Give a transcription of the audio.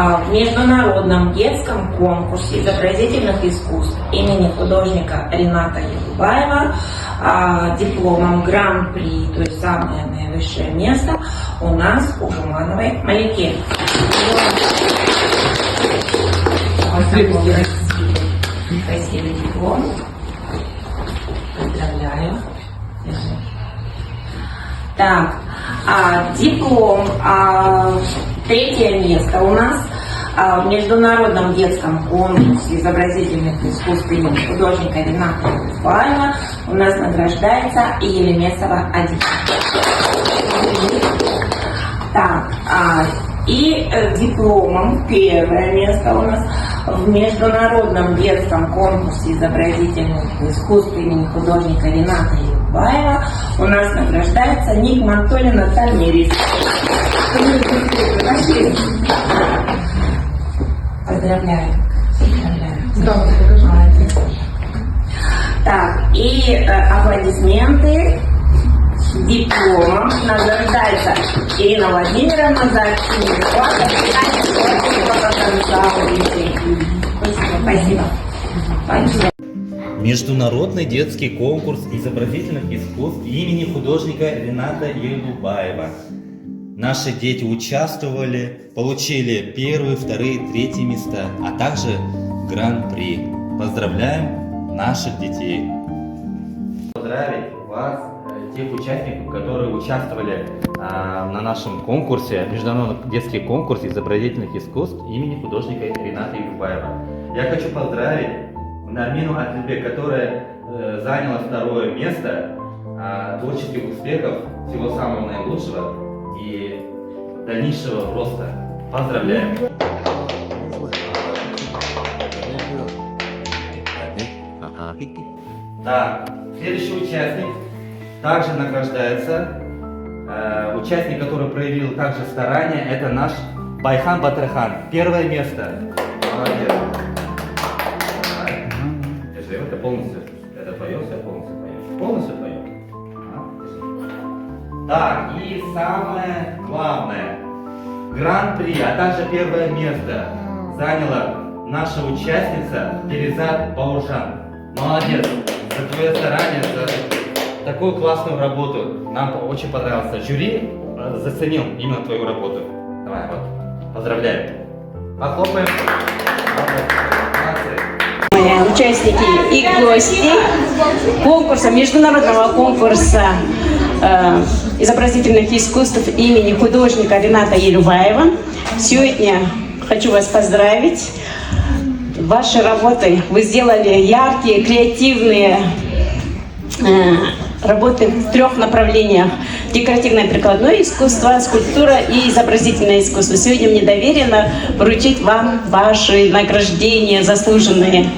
В международном детском конкурсе изобразительных искусств имени художника Рената Елубаева дипломом Гран-при, то есть самое наивысшее место, у нас у Жумановой Малики. Красивый диплом. Поздравляю. Так, диплом, третье место у нас в международном детском конкурсе изобразительных искусств имени художника Рената Елубаева у нас награждается Елемесова 1. Так, и дипломом первое место у нас в международном детском конкурсе изобразительных искусств имени художника Рената Елубаева у нас награждается Нигматуллина Тамирис. Поздравляю. Молодец. Так, и аплодисменты. Дипломом награждается Ирина Владимировна за активный вклад Спасибо. Спасибо. Международный детский конкурс изобразительных искусств имени художника Рената Елубаева. Наши дети участвовали, получили первые, вторые, третьи места, а также гран-при. Поздравляем наших детей. Поздравить вас, тех участников, которые участвовали на нашем конкурсе, международный детский конкурс изобразительных искусств имени художника Рената Елубаева. Я хочу поздравить Нармину Атлибек, которая заняла второе место. Творческих успехов, всего самого наилучшего и дальнейшего роста. Поздравляем! Так, следующий участник также награждается. Участник, который проявил также старание, это наш Байхан Батырхан. Первое место. Молодец. Это полностью, это твое, все полностью твое. Полностью твое. Так, и самое главное, гран-при, а также первое место заняла наша участница Перизат Бауржан. Молодец за твое старание, за такую классную работу. Нам очень понравился. Жюри заценил именно твою работу. Давай, вот, поздравляю. Похлопаем. Участники и гости конкурса, международного конкурса изобразительных искусств имени художника Рената Елубаева. Сегодня хочу вас поздравить. Ваши работы вы сделали яркие, креативные работы в трех направлениях: декоративное прикладное искусство, скульптура и изобразительное искусство. Сегодня мне доверено вручить вам ваши награждения заслуженные.